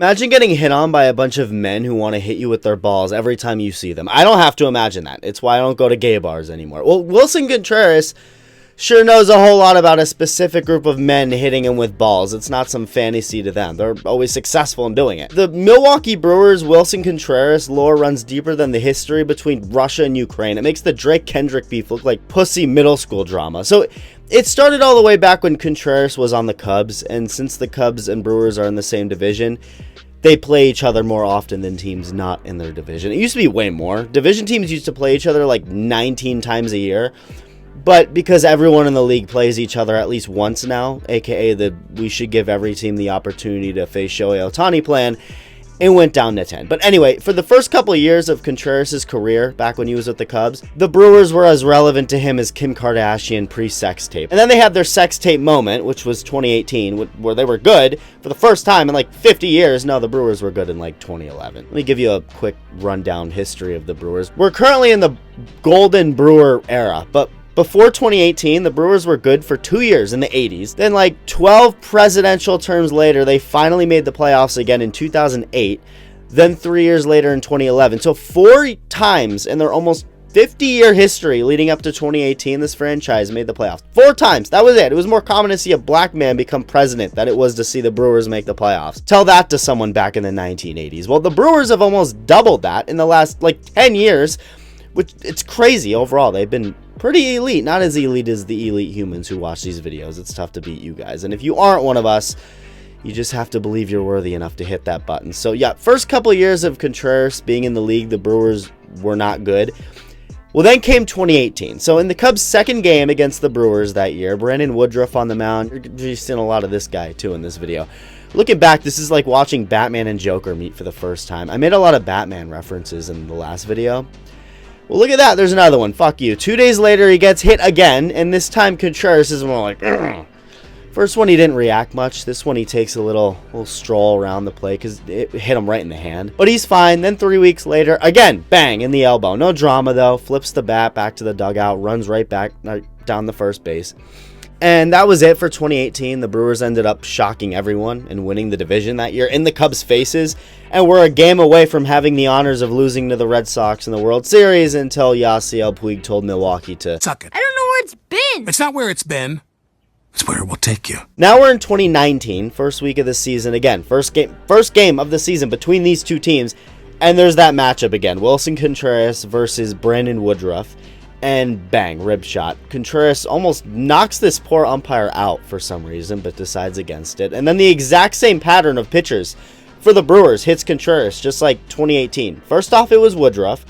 Imagine getting hit on by a bunch of men who want to hit you with their balls every time you see them. I don't have to imagine that. It's why I don't go to gay bars anymore. Well, Willson Contreras sure knows a whole lot about a specific group of men hitting him with balls. It's not some fantasy to them. They're always successful in doing it. The Milwaukee Brewers' Willson Contreras lore runs deeper than the history between Russia and Ukraine. It makes the Drake-Kendrick beef look like pussy middle school drama. So it started all the way back when Contreras was on the Cubs, and since the Cubs and Brewers are in the same division, they play each other more often than teams not in their division. It used to be way more. Division teams used to play each other like 19 times a year. But because everyone in the league plays each other at least once now, aka the we should give every team the opportunity to face Shohei Ohtani plan, it went down to 10. But anyway, for the first couple of years of Contreras' career, back when he was with the Cubs, the Brewers were as relevant to him as Kim Kardashian pre-sex tape. And then they had their sex tape moment, which was 2018, where they were good for the first time in like 50 years. No, the Brewers were good in like 2011. Let me give you a quick rundown history of the Brewers. We're currently in the golden Brewer era, but before 2018, the Brewers were good for 2 years in the 80s. Then like 12 presidential terms later, they finally made the playoffs again in 2008. Then 3 years later in 2011. So 4 times in their almost 50-year history leading up to 2018, this franchise made the playoffs. 4 times. That was it. It was more common to see a black man become president than it was to see the Brewers make the playoffs. Tell that to someone back in the 1980s. Well, the Brewers have almost doubled that in the last like 10 years, which it's crazy overall. They've been pretty elite, not as elite as the elite humans who watch these videos. It's tough to beat you guys. And if you aren't one of us, you just have to believe you're worthy enough to hit that button. So yeah, first couple of years of Contreras being in the league, the Brewers were not good. Well, then came 2018. So in the Cubs' second game against the Brewers that year, Brandon Woodruff on the mound. You're seeing a lot of this guy too in this video. Looking back, this is like watching Batman and Joker meet for the first time. I made a lot of Batman references in the last video. Well, look at that. There's another one. Fuck you. 2 days later, he gets hit again, and this time Contreras is more like, ugh. First one, he didn't react much. This one, he takes a little stroll around the plate because it hit him right in the hand. But he's fine. Then 3 weeks later, again, bang, in the elbow. No drama, though. Flips the bat back to the dugout, runs right back down the first base. And that was it for 2018. The Brewers ended up shocking everyone and winning the division that year in the Cubs' faces. And we're a game away from having the honors of losing to the Red Sox in the World Series until Yasiel Puig told Milwaukee to suck it. I don't know where it's been. It's not where it's been. It's where it will take you. Now we're in 2019, first week of the season again. First game of the season between these two teams. And there's that matchup again. Willson Contreras versus Brandon Woodruff. And bang, rib shot. Contreras almost knocks this poor umpire out for some reason, but decides against it. And then the exact same pattern of pitchers for the Brewers hits Contreras, just like 2018. First off, it was Woodruff.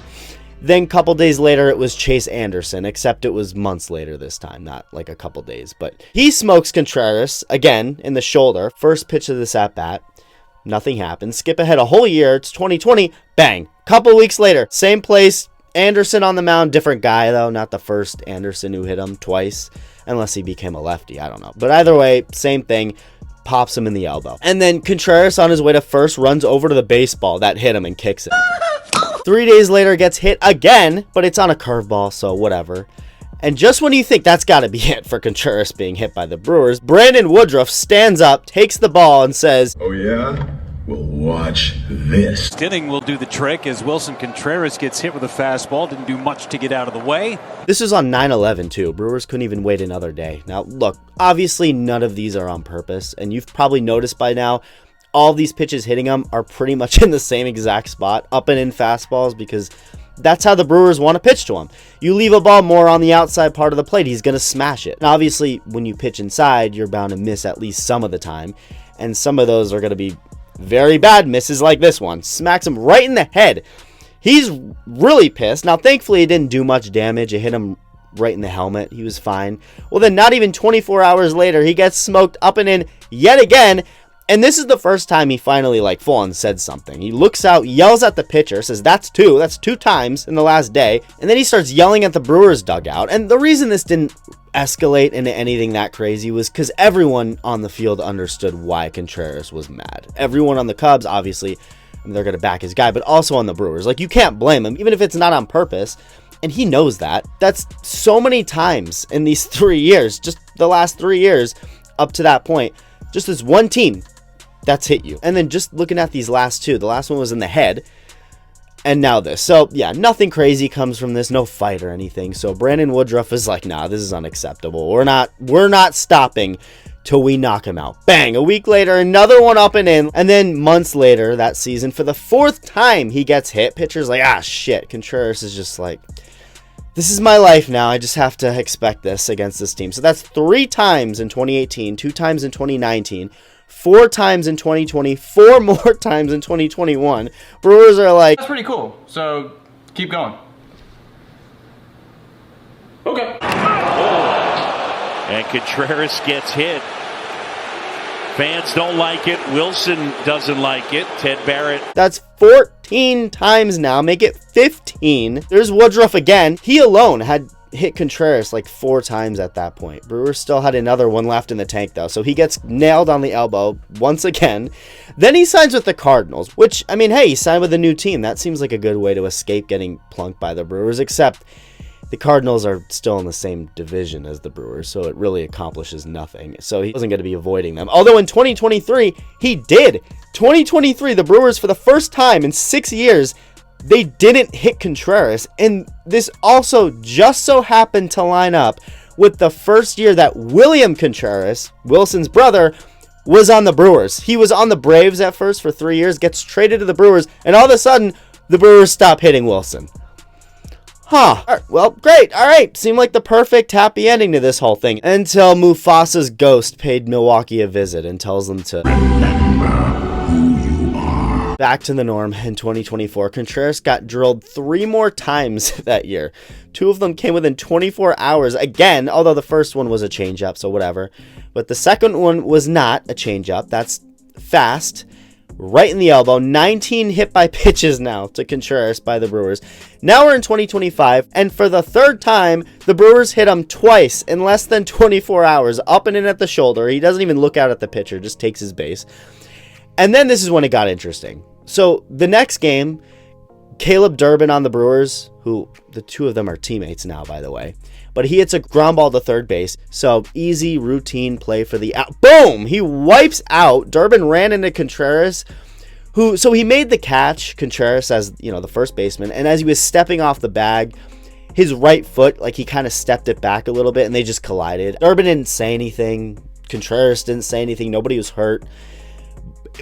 Then a couple days later, it was Chase Anderson, except it was months later this time, not like a couple days. But he smokes Contreras, again, in the shoulder. First pitch of this at-bat. Nothing happens. Skip ahead a whole year. It's 2020. Bang. Couple weeks later, same place. Anderson on the mound, different guy though, not the first Anderson who hit him twice, unless he became a lefty, I don't know. But either way, same thing, pops him in the elbow. And then Contreras on his way to first runs over to the baseball that hit him and kicks it. 3 days later gets hit again, but it's on a curveball, so whatever. And just when you think that's got to be it for Contreras being hit by the Brewers, Brandon Woodruff stands up, takes the ball, and says, "Oh yeah? Well, watch this." Inning will do the trick as Willson Contreras gets hit with a fastball. Didn't do much to get out of the way. This was on 9/11 too. Brewers couldn't even wait another day. Now, look, obviously none of these are on purpose, and you've probably noticed by now, all these pitches hitting them are pretty much in the same exact spot, up and in fastballs, because that's how the Brewers want to pitch to him. You leave a ball more on the outside part of the plate, he's going to smash it. And obviously, when you pitch inside, you're bound to miss at least some of the time, and some of those are going to be very bad misses like this one. Smacks him right in the head. He's really pissed. Now, thankfully, it didn't do much damage. It hit him right in the helmet. He was fine. Well, then not even 24 hours later, he gets smoked up and in yet again. And this is the first time he finally, like, full on said something. He looks out, yells at the pitcher, says, That's two times in the last day. And then he starts yelling at the Brewers dugout. And the reason this didn't escalate into anything that crazy was because everyone on the field understood why Contreras was mad. Everyone on the Cubs, obviously, they're going to back his guy, but also on the Brewers. Like, you can't blame him, even if it's not on purpose. And he knows that. That's so many times in these 3 years, just the last 3 years up to that point, just as one team that's hit you. And then just looking at these last two, the last one was in the head, and now this. So yeah, nothing crazy comes from this, no fight or anything. So Brandon Woodruff is like, nah, this is unacceptable. We're not stopping till we knock him out. Bang! A week later, another one up and in. And then months later that season, for the 4th time he gets hit. Pitcher's like, ah, shit. Contreras is just like, this is my life now. I just have to expect this against this team. So that's 3 times in 2018, 2 times in 2019, 4 times in 2020, 4 more times in 2021. Brewers are like, that's pretty cool. So keep going. Okay. And Contreras gets hit. Fans don't like it. Wilson doesn't like it. Ted Barrett. that's 14 times now. Make it 15. There's Woodruff again. He alone had hit Contreras like 4 times at that point. Brewers still had another one left in the tank though. So he gets nailed on the elbow once again. Then he signs with the Cardinals, which, I mean, hey, he signed with a new team. That seems like a good way to escape getting plunked by the Brewers, except the Cardinals are still in the same division as the Brewers, so it really accomplishes nothing. So he wasn't going to be avoiding them. Although in 2023, he did. 2023, the Brewers, for the first time in 6 years, they didn't hit Contreras. And this also just so happened to line up with the first year that William Contreras, Wilson's brother, was on the Brewers. He was on the Braves at first for 3 years, gets traded to the Brewers, and all of a sudden, the Brewers stop hitting Wilson. Huh. All right, well, great. All right. Seemed like the perfect happy ending to this whole thing. Until Mufasa's ghost paid Milwaukee a visit and tells them to remember who you are. Back to the norm in 2024. Contreras got drilled 3 more times that year. 2 of them came within 24 hours again, although the first one was a changeup, so whatever. But the second one was not a changeup. That's fast. Right in the elbow. 19 hit by pitches now to Contreras by the Brewers. Now we're in 2025, and for the 3rd time, the Brewers hit him twice in less than 24 hours, up and in at the shoulder. He doesn't even look out at the pitcher, just takes his base. And then this is when it got interesting. So the next game, Caleb Durbin on the Brewers, who the 2 of them are teammates now, by the way, but he hits a ground ball to third base. So easy routine play for the out. Boom! He wipes out. Durbin ran into Contreras, so he made the catch, Contreras, as, you know, the first baseman, and as he was stepping off the bag, his right foot, like, he kind of stepped it back a little bit, and they just collided. Durbin didn't say anything. Contreras didn't say anything. Nobody was hurt.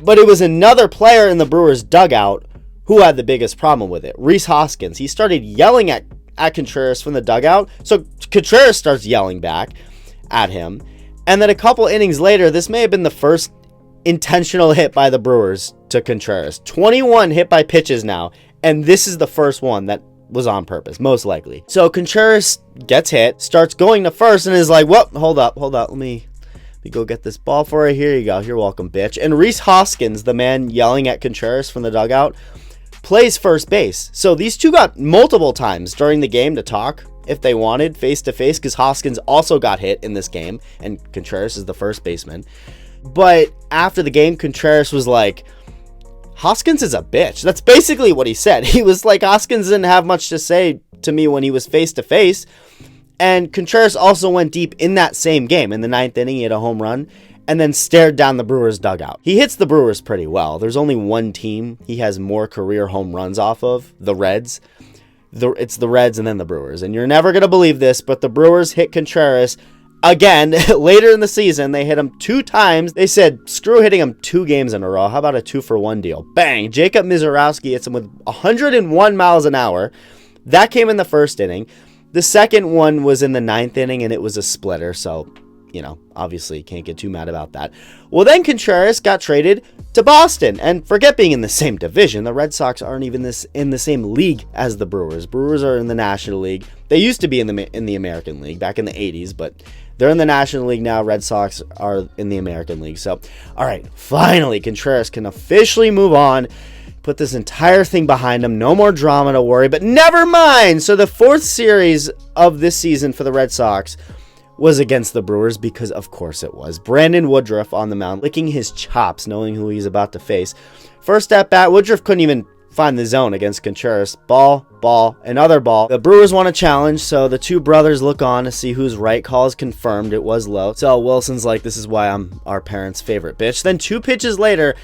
But it was another player in the Brewers dugout who had the biggest problem with it. Rhys Hoskins. He started yelling at Contreras from the dugout. So Contreras starts yelling back at him. And then a couple innings later, this may have been the first intentional hit by the Brewers to Contreras. 21 hit by pitches now. And this is the first one that was on purpose, most likely. So Contreras gets hit, starts going to first, and is like, whoop, hold up. Let me go get this ball for you. Here you go. You're welcome, bitch. And Rhys Hoskins, the man yelling at Contreras from the dugout, plays first base. So these two got multiple times during the game to talk if they wanted, face to face, because Hoskins also got hit in this game, and Contreras is the first baseman. But after the game, Contreras was like, Hoskins is a bitch. That's basically what he said. He was like, Hoskins didn't have much to say to me when he was face to face. And Contreras also went deep in that same game. In the 9th inning, he hit a home run and then stared down the Brewers dugout. He hits the Brewers pretty well. There's only one team he has more career home runs off of, the Reds. It's the Reds and then the Brewers. And you're never going to believe this, but the Brewers hit Contreras again later in the season. They hit him 2 times. They said, screw hitting him 2 games in a row. How about a 2-for-1 deal? Bang! Jacob Mizorowski hits him with 101 miles an hour. That came in the first inning. The second one was in the 9th inning, and it was a splitter, so, you know, obviously can't get too mad about that. Well, then Contreras got traded to Boston, and forget being in the same division. The Red Sox aren't even in the same league as the Brewers. Brewers are in the National League. They used to be in the American League back in the 80s, but they're in the National League now. Red Sox are in the American League. So, all right, finally, Contreras can officially move on. Put this entire thing behind him. No more drama to worry, but never mind. So the 4th series of this season for the Red Sox was against the Brewers, because of course it was. Brandon Woodruff on the mound, licking his chops, knowing who he's about to face. First at bat, Woodruff couldn't even find the zone against Contreras. Ball, another ball. The Brewers want a challenge, so the two brothers look on to see who's right. Call is confirmed. It was low. So Wilson's like, this is why I'm our parents' favorite bitch. Then 2 pitches later,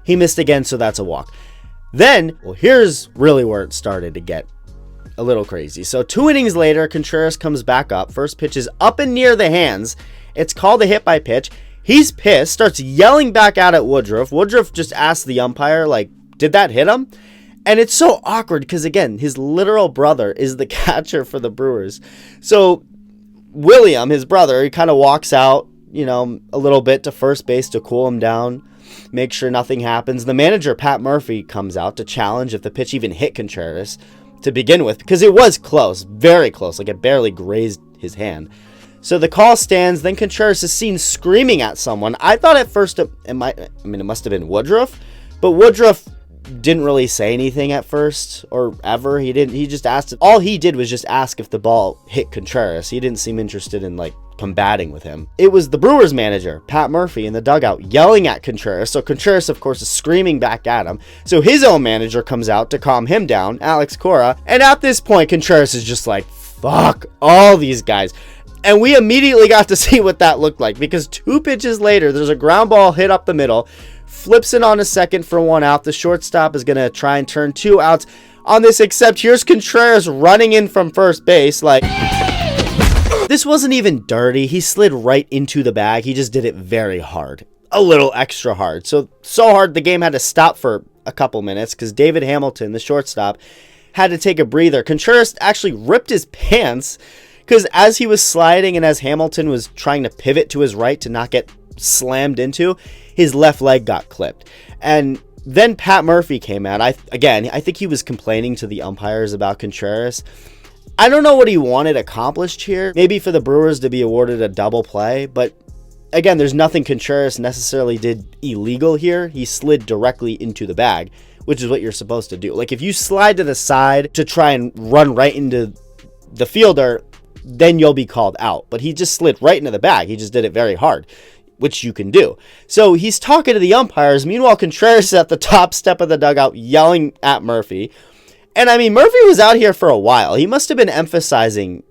he missed again, so that's a walk. Then, well, here's really where it started to get a little crazy. So 2 innings later, Contreras comes back up. First pitch is up and near the hands. It's called a hit by pitch. He's pissed, starts yelling back out at Woodruff. Woodruff just asks the umpire, like, did that hit him? And it's so awkward because, again, his literal brother is the catcher for the Brewers. So William, his brother, he kind of walks out, you know, a little bit to first base to cool him down, make sure nothing happens. The manager, Pat Murphy, comes out to challenge if the pitch even hit Contreras to begin with, because it was close, very close, like it barely grazed his hand. So the call stands. Then Contreras is seen screaming at someone. I thought at first it must have been Woodruff, but Woodruff didn't really say anything at first or ever. He just asked. All he did was just ask if the ball hit Contreras. He didn't seem interested in like combating with him. It was the Brewers manager, Pat Murphy, in the dugout yelling at Contreras. So Contreras, of course, is screaming back at him. So his own manager comes out to calm him down, Alex Cora. And at this point, Contreras is just like, fuck all these guys. And we immediately got to see what that looked like, because 2 pitches later, there's a ground ball hit up the middle, flips it on a second for 1 out. The shortstop is going to try and turn 2 outs on this, except here's Contreras running in from first base like... This wasn't even dirty. He slid right into the bag. He just did it very hard. A little extra hard. So hard the game had to stop for a couple minutes because David Hamilton, the shortstop, had to take a breather. Contreras actually ripped his pants because as he was sliding and as Hamilton was trying to pivot to his right to not get slammed into, his left leg got clipped. And then Pat Murphy came out. I think he was complaining to the umpires about Contreras. I don't know what he wanted accomplished here. Maybe for the Brewers to be awarded a double play, but again, there's nothing Contreras necessarily did illegal here. He slid directly into the bag, which is what you're supposed to do. Like if you slide to the side to try and run right into the fielder, then you'll be called out. But he just slid right into the bag. He just did it very hard, which you can do. So he's talking to the umpires. Meanwhile, Contreras is at the top step of the dugout yelling at Murphy. And I mean, Murphy was out here for a while. He must have been emphasizing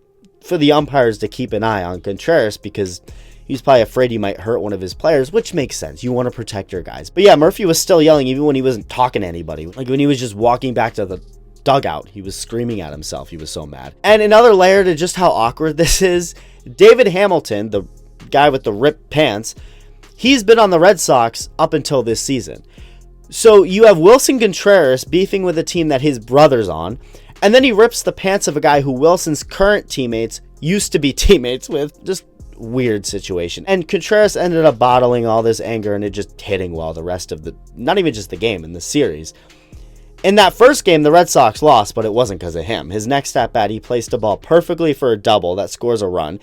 for the umpires to keep an eye on Contreras because he's probably afraid he might hurt one of his players, which makes sense. You want to protect your guys. But yeah, Murphy was still yelling even when he wasn't talking to anybody. Like when he was just walking back to the dugout, he was screaming at himself. He was so mad. And another layer to just how awkward this is, David Hamilton, the guy with the ripped pants, he's been on the Red Sox up until this season. So you have Wilson Contreras beefing with a team that his brother's on, and then he rips the pants of a guy who Wilson's current teammates used to be teammates with. Just weird situation. And Contreras ended up bottling all this anger and it just hitting well the rest of the, not even just the game, in the series. In that first game, the Red Sox lost, but it wasn't because of him. His next at-bat, he placed a ball perfectly for a double that scores a run.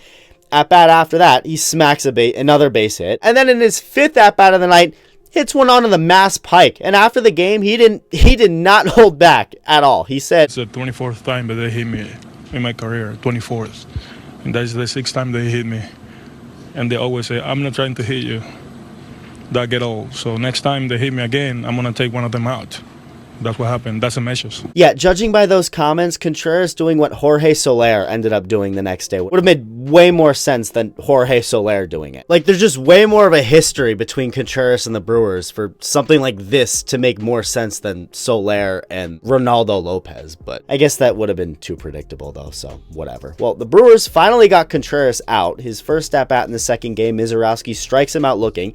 At-bat after that, he smacks another base hit. And then in his 5th at-bat of the night, hits one onto the Mass Pike. And after the game, he did not hold back at all. He said, it's the 24th time that they hit me in my career, 24th. And that's the 6th time they hit me. And they always say, I'm not trying to hit you. That get old. So next time they hit me again, I'm going to take one of them out. That's what happened. That's the measures. Yeah, judging by those comments, Contreras doing what Jorge Soler ended up doing the next day would have made way more sense than Jorge Soler doing it. Like, there's just way more of a history between Contreras and the Brewers for something like this to make more sense than Soler and Ronaldo Lopez. But I guess that would have been too predictable, though, so whatever. Well, the Brewers finally got Contreras out. His first at-bat in the second game, Mizorowski strikes him out looking.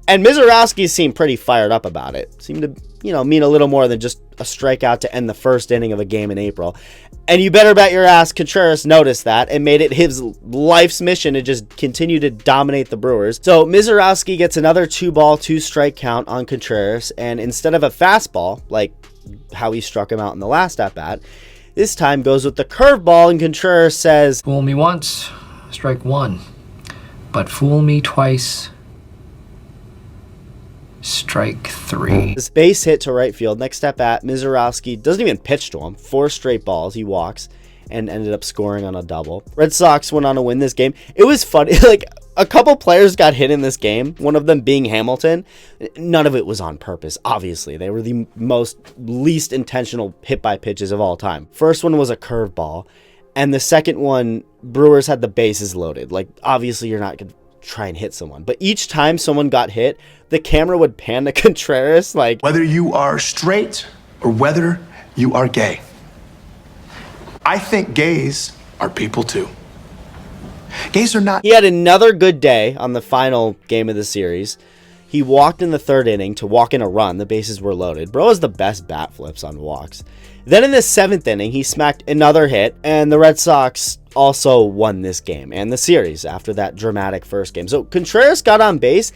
And Mizorowski seemed pretty fired up about it. Seemed to, mean a little more than just a strikeout to end the first inning of a game in April. And you better bet your ass Contreras noticed that and made it his life's mission to just continue to dominate the Brewers. So Mizorowski gets another 2-ball, 2-strike count on Contreras. And instead of a fastball, like how he struck him out in the last at-bat, this time goes with the curveball, and Contreras says, "Fool me once, strike one. But fool me twice, strike three." This base hit to right field. Next at bat, Mizorowski doesn't even pitch to him. 4 straight balls. He walks and ended up scoring on a double. Red Sox went on to win this game. It was funny. Like, a couple players got hit in this game, one of them being Hamilton. None of it was on purpose, obviously. They were the least intentional hit by pitches of all time. First one was a curveball, and the second one, Brewers had the bases loaded. Like, obviously you're not going to try and hit someone. But each time someone got hit, the camera would pan to Contreras, like... Whether you are straight or whether you are gay, I think gays are people too. Gays are not... He had another good day on the final game of the series. He walked in the third inning to walk in a run. The bases were loaded. Bro has the best bat flips on walks. Then in the seventh inning, he smacked another hit, and the Red Sox also won this game and the series after that dramatic first game. So Contreras got on base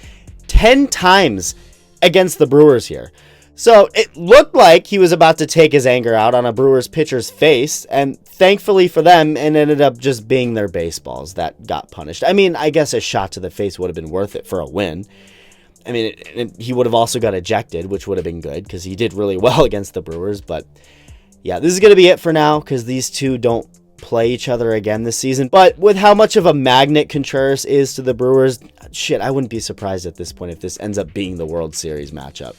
10 times against the Brewers here. So it looked like he was about to take his anger out on a Brewers pitcher's face, and thankfully for them, it ended up just being their baseballs that got punished. I mean, I guess a shot to the face would have been worth it for a win. I mean, he would have also got ejected, which would have been good because he did really well against the Brewers. But yeah, this is going to be it for now because these two don't play each other again this season. But with how much of a magnet Contreras is to the Brewers, shit, I wouldn't be surprised at this point if this ends up being the World Series matchup.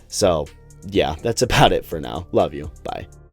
So, yeah, that's about it for now. Love you. Bye.